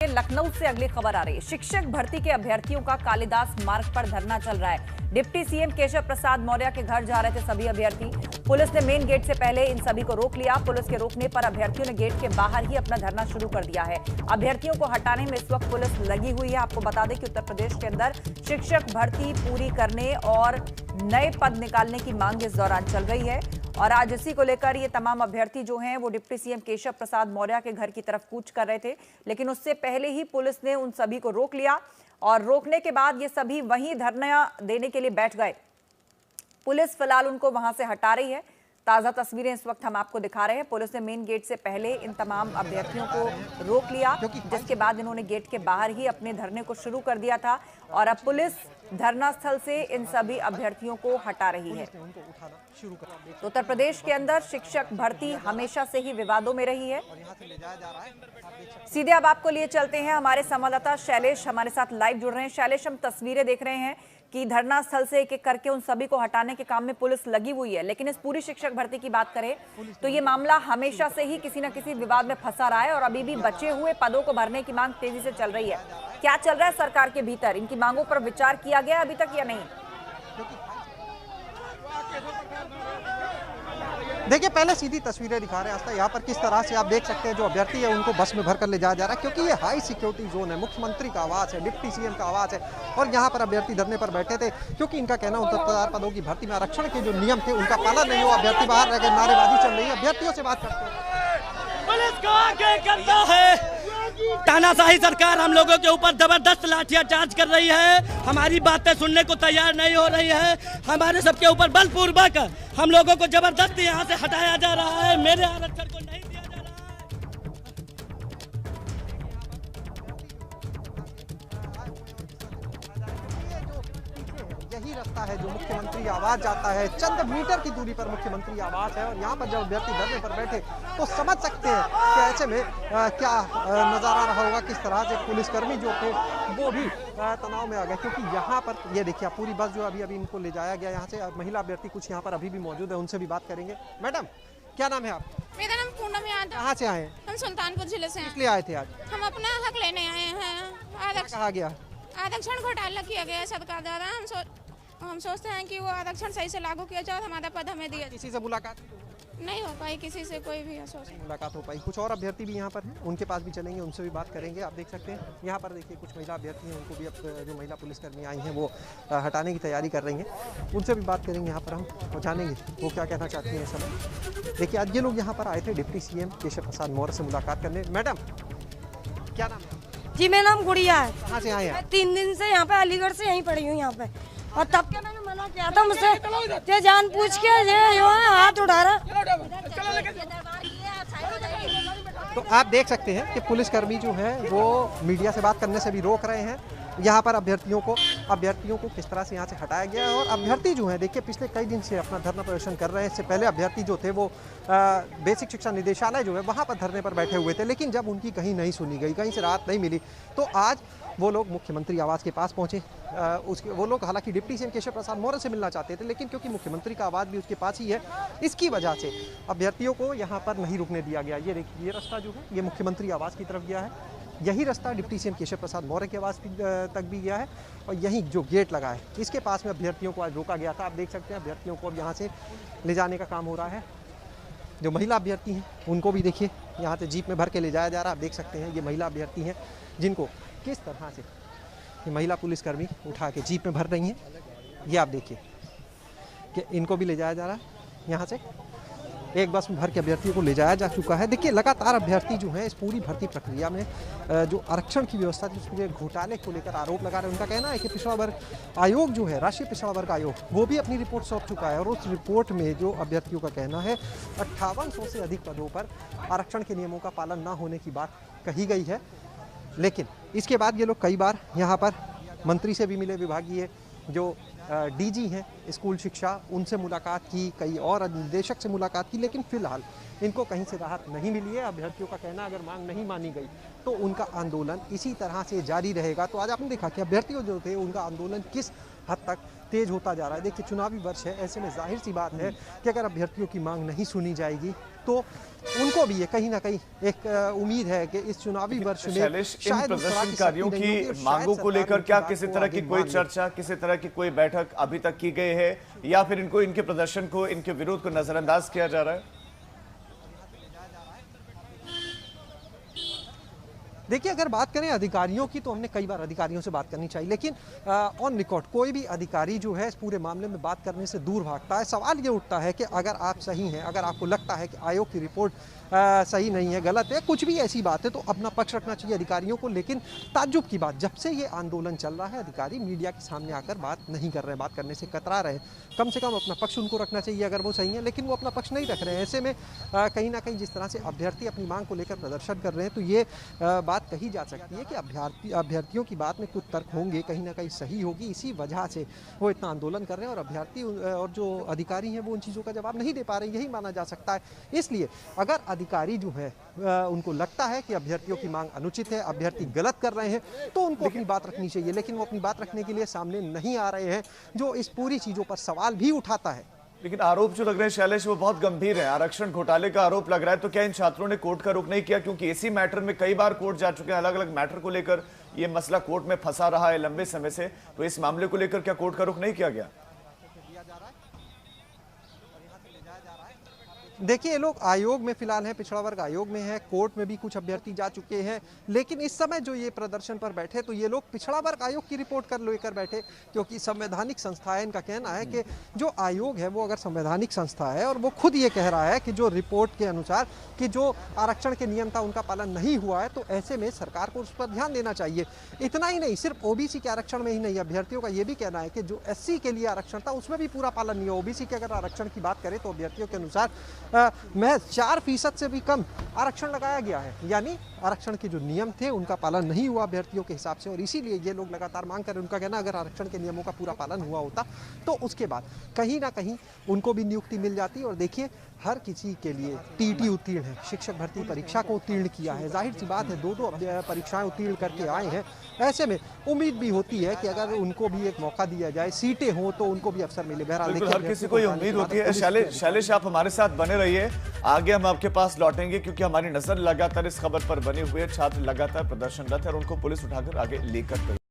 लेकिन लखनऊ से अगली खबर आ रही है। शिक्षक भर्ती के अभ्यर्थियों का कालिदास मार्ग पर धरना चल रहा है। डिप्टी सीएम केशव प्रसाद मौर्य के घर जा रहे थे सभी अभ्यर्थी। पुलिस ने मेन गेट से पहले इन सभी को रोक लिया। पुलिस के रोकने पर अभ्यर्थियों ने गेट के बाहर ही अपना धरना शुरू कर दिया है। अभ्यर्थियों को हटाने में इस वक्त पुलिस लगी हुई है। आपको बता दें कि उत्तर प्रदेश के अंदर शिक्षक भर्ती पूरी करने और नए पद निकालने की मांग इस दौरान चल रही है और आज इसी को लेकर ये तमाम अभ्यर्थी जो हैं वो डिप्टी सीएम केशव प्रसाद मौर्य के घर की तरफ कूच कर रहे थे, लेकिन उससे पहले ही पुलिस ने उन सभी को रोक लिया और रोकने के बाद ये सभी वहीं धरना देने के लिए बैठ गए। पुलिस फिलहाल उनको वहां से हटा रही है। ताजा तस्वीरें इस वक्त हम आपको दिखा रहे हैं। पुलिस ने मेन गेट से पहले इन तमाम अभ्यर्थियों को रोक लिया, जिसके बाद इन्होंने गेट के बाहर ही अपने धरने को शुरू कर दिया था और अब पुलिस धरना स्थल से इन सभी अभ्यर्थियों को हटा रही है। तो उत्तर प्रदेश के अंदर शिक्षक भर्ती हमेशा से ही विवादों में रही है। सीधे अब आपको लिए चलते हैं, हमारे संवाददाता शैलेश हमारे साथ लाइव जुड़ रहे हैं। शैलेश, हम तस्वीरें देख रहे हैं कि धरना स्थल से एक एक करके उन सभी को हटाने के काम में पुलिस लगी हुई है, लेकिन इस पूरी शिक्षक भर्ती की बात करें तो ये मामला हमेशा से ही किसी न किसी विवाद में फंसा रहा है और अभी भी बचे हुए पदों को भरने की मांग तेजी से चल रही है। क्या चल रहा है सरकार के भीतर? इनकी मांगों पर विचार किया गया अभी तक या नहीं? देखिए, पहले सीधी तस्वीरें दिखा रहे हैं आस्था। यहाँ पर किस तरह से आप देख सकते हैं जो अभ्यर्थी है उनको बस में भर कर ले जाया जा रहा है, क्योंकि ये हाई सिक्योरिटी जोन है। मुख्यमंत्री का आवास है, डिप्टी सीएम का आवास है और यहाँ पर अभ्यर्थी धरने पर बैठे थे, क्योंकि इनका कहना 69 पदों की भर्ती में आरक्षण के जो नियम थे उनका पालन नहीं हुआ। अभ्यर्थी बाहर रह गए, नारेबाजी चल रही है। अभ्यर्थियों से बात करते हैं। पुलिस को आगे करता है, तानाशाही सरकार हम लोगों के ऊपर जबरदस्त लाठीचार्ज कर रही है, हमारी बातें सुनने को तैयार नहीं हो रही है। हमारे सबके ऊपर बलपूर्वक हम लोगों को जबरदस्ती यहाँ से हटाया जा रहा है। मेरे आरक्षण को नहीं दिया जा रहा है। यही रास्ता है जो मुख्यमंत्री आवास जाता है। चंद मीटर की दूरी पर मुख्यमंत्री आवास है और यहाँ पर जब अभ्यर्थी धरने पर बैठे तो समझ सकते हैं कि ऐसे में क्या नजारा रहा होगा। किस तरह से पुलिसकर्मी जो थे वो भी तनाव में आ गए, क्योंकि यहाँ पर ये देखिए पूरी बस जो अभी इनको ले जाया गया यहाँ से। महिला अभ्यर्थी कुछ यहाँ पर अभी भी मौजूद है, उनसे भी बात करेंगे। मैडम, क्या नाम है आपका? मेरा नाम पूनम यादव। कहाँ से आए हैं? हम सुल्तानपुर जिले से हैं। इसलिए आए थे आज? हम अपना हक लेने आए हैं। कहा गया आरक्षण घोटाला किया गया है सरकार द्वारा। हम सोचते हैं कि वो आरक्षण सही से लागू किया जाए और हमारा पद हमें दिया। किसी से मुलाकात नहीं हो पाई, किसी से कोई भी मुलाकात हो पाई। कुछ और अभ्यर्थी भी यहाँ पर हैं, उनके पास भी चलेंगे, उनसे भी बात करेंगे। आप देख सकते हैं यहाँ पर देखिए कुछ महिला अभ्यर्थी हैं, उनको भी अब जो महिला पुलिसकर्मी आई हैं वो हटाने की तैयारी कर रही हैं। उनसे भी बात करेंगे यहाँ पर हम और जानेंगे वो क्या कहना चाहती हैं। समय देखिए, आज ये लोग यहाँ पर आए थे डिप्टी सीएम केशव प्रसाद मौर्य से मुलाकात करने। मैडम, क्या नाम है? जी, मेरा नाम गुड़िया है। कहाँ से आए हैं? 3 दिन से यहाँ पे अलीगढ़ से यहीं पड़ी हूँ यहाँ पे, और तब के मैंने मना किया था मुझसे, ये जान पूछ के ये हाथ उठा रहा। तो आप देख सकते हैं कि पुलिसकर्मी जो है वो मीडिया से बात करने से भी रोक रहे हैं। यहाँ पर अभ्यर्थियों को किस तरह से यहाँ से हटाया गया है और अभ्यर्थी जो है देखिए पिछले कई दिन से अपना धरना प्रदर्शन कर रहे हैं। इससे पहले अभ्यर्थी जो थे वो बेसिक शिक्षा निदेशालय जो है वहाँ पर धरने पर बैठे हुए थे, लेकिन जब उनकी कहीं नहीं सुनी गई, कहीं से राहत नहीं मिली, तो आज वो लोग मुख्यमंत्री आवास के पास पहुँचे। वो लोग हालांकि डिप्टी सीएम केशव प्रसाद मौर्य से मिलना चाहते थे, लेकिन क्योंकि मुख्यमंत्री का आवास भी उसके पास ही है, इसकी वजह से अभ्यर्थियों को यहाँ पर नहीं रुकने दिया गया। ये देखिए, ये रास्ता जो है ये मुख्यमंत्री आवास की तरफ गया है। यही रास्ता डिप्टी सीएम केशव प्रसाद मौर्य के आवास तक भी गया है और यही जो गेट लगा है इसके पास में अभ्यर्थियों को आज रोका गया था। आप देख सकते हैं अभ्यर्थियों को अब यहाँ से ले जाने का काम हो रहा है। जो महिला अभ्यर्थी हैं उनको भी देखिए यहाँ से जीप में भर के ले जाया जा रहा है। आप देख सकते हैं ये महिला अभ्यर्थी हैं जिनको किस तरह से ये महिला पुलिसकर्मी उठा के जीप में भर रही हैं। ये आप देखिए कि इनको भी ले जाया जा रहा है। यहाँ से एक बस में भर के अभ्यर्थियों को ले जाया जा चुका है। देखिए, लगातार अभ्यर्थी जो है इस पूरी भर्ती प्रक्रिया में जो आरक्षण की व्यवस्था थी उसके घोटाले को लेकर आरोप लगा रहे हैं। उनका कहना है कि पिछड़ा वर्ग आयोग जो है, राष्ट्रीय पिछड़ा वर्ग आयोग, वो भी अपनी रिपोर्ट सौंप चुका है और उस रिपोर्ट में जो अभ्यर्थियों का कहना है 5800 से अधिक पदों पर आरक्षण के नियमों का पालन न होने की बात कही गई है। लेकिन इसके बाद ये लोग कई बार यहाँ पर मंत्री से भी मिले, विभागीय जो डीजी हैं स्कूल शिक्षा, उनसे मुलाकात की, कई और निदेशक से मुलाकात की, लेकिन फिलहाल इनको कहीं से राहत नहीं मिली है। अभ्यर्थियों का कहना अगर मांग नहीं मानी गई तो उनका आंदोलन इसी तरह से जारी रहेगा। तो आज आपने देखा कि अभ्यर्थियों जो थे उनका आंदोलन किस हद तक तेज होता जा रहा है। देखिए, चुनावी वर्ष है, ऐसे में जाहिर सी बात है कि अगर अभ्यर्थियों की मांग नहीं सुनी जाएगी तो उनको भी ये कहीं ना कहीं एक उम्मीद है कि इस चुनावी वर्ष में शैलेश, इन शायद उस तरह की प्रदर्शनकारियों सख्ती नहीं होगी की और शायद मांगों को सरकार लेकर उनकी क्या बात किसी को तरह आगे की कोई मान ले। चर्चा, किसी तरह की कोई बैठक अभी तक की गई है, या फिर इनको इनके प्रदर्शन को, इनके विरोध को नजरअंदाज किया जा रहा है? देखिए, अगर बात करें अधिकारियों की तो हमने कई बार अधिकारियों से बात करनी चाहिए, लेकिन ऑन रिकॉर्ड कोई भी अधिकारी जो है इस पूरे मामले में बात करने से दूर भागता है। सवाल ये उठता है कि अगर आप सही हैं, अगर आपको लगता है कि आयोग की रिपोर्ट सही नहीं है, गलत है, कुछ भी ऐसी बात है, तो अपना पक्ष रखना चाहिए अधिकारियों को। लेकिन ताज्जुब की बात, जब से ये आंदोलन चल रहा है अधिकारी मीडिया के सामने आकर बात नहीं कर रहे हैं, बात करने से कतरा रहे हैं। कम से कम अपना पक्ष उनको रखना चाहिए अगर वो सही है, लेकिन वो अपना पक्ष नहीं रख रहे हैं। ऐसे में कहीं ना कहीं जिस तरह से अभ्यर्थी अपनी मांग को लेकर प्रदर्शन कर रहे हैं, तो ये बात कही जा सकती है कि अभ्यर्थियों की बात में कुछ तर्क होंगे, कहीं ना कहीं सही होगी, इसी वजह से वो इतना आंदोलन कर रहे हैं और अभ्यर्थी और जो अधिकारी हैं वो उन चीज़ों का जवाब नहीं दे पा रहे, यही माना जा सकता है। इसलिए अगर अधिकारी जो है उनको लगता है कि अभ्यर्थियों की मांग अनुचित है, अभ्यर्थी गलत कर रहे हैं, तो उनको अपनी बात रखनी चाहिए, लेकिन वो अपनी बात रखने के लिए सामने नहीं आ रहे हैं, जो इस पूरी चीज़ों पर सवाल भी उठाता है। लेकिन आरोप जो लग रहे हैं शैलेश, वो बहुत गंभीर है। आरक्षण घोटाले का आरोप लग रहा है, तो क्या इन छात्रों ने कोर्ट का रुख नहीं किया? क्योंकि इसी मैटर में कई बार कोर्ट जा चुके हैं, अलग अलग मैटर को लेकर ये मसला कोर्ट में फंसा रहा है लंबे समय से, तो इस मामले को लेकर क्या कोर्ट का रुख नहीं किया गया? देखिए, ये लोग आयोग में फिलहाल हैं, पिछड़ा वर्ग आयोग में है, कोर्ट में भी कुछ अभ्यर्थी जा चुके हैं, लेकिन इस समय जो ये प्रदर्शन पर बैठे तो ये लोग पिछड़ा वर्ग आयोग की रिपोर्ट कर लेकर बैठे, क्योंकि संवैधानिक संस्था है। इनका कहना है कि जो आयोग है वो अगर संवैधानिक संस्था है और वो खुद ये कह रहा है कि जो रिपोर्ट के अनुसार कि जो आरक्षण के नियम था उनका पालन नहीं हुआ है, तो ऐसे में सरकार को उस पर ध्यान देना चाहिए। इतना ही नहीं, सिर्फ ओबीसी के आरक्षण में ही नहीं, अभ्यर्थियों का ये भी कहना है कि जो एससी के लिए आरक्षण था उसमें भी पूरा पालन नहीं हुआ। ओबीसी के अगर आरक्षण की बात करें तो अभ्यर्थियों के अनुसार महज 4% से भी कम आरक्षण लगाया गया है, यानी आरक्षण के जो नियम थे उनका पालन नहीं हुआ अभ्यर्थियों के हिसाब से, और इसीलिए ये लोग लगातार मांग कर रहे हैं। उनका कहना अगर आरक्षण के नियमों का पूरा पालन हुआ होता तो उसके बाद कहीं ना कहीं उनको भी नियुक्ति मिल जाती। और देखिए, हर किसी के लिए टीटी उत्तीर्ण है, शिक्षक भर्ती परीक्षा को उत्तीर्ण किया है, जाहिर सी बात है 2-2 परीक्षाएं उत्तीर्ण करके आए हैं। ऐसे में उम्मीद भी होती है कि अगर उनको भी एक मौका दिया जाए, सीटें हो तो उनको भी अवसर मिले। बहरहाल हर किसी को ये उम्मीद होती है। शैलेश, आप हमारे साथ बने रहिए, आगे हम आपके पास लौटेंगे, क्योंकि हमारी नजर लगातार इस खबर पर बनी हुई है। छात्र लगातार प्रदर्शनरत है और उनको पुलिस उठाकर आगे लेकर गई।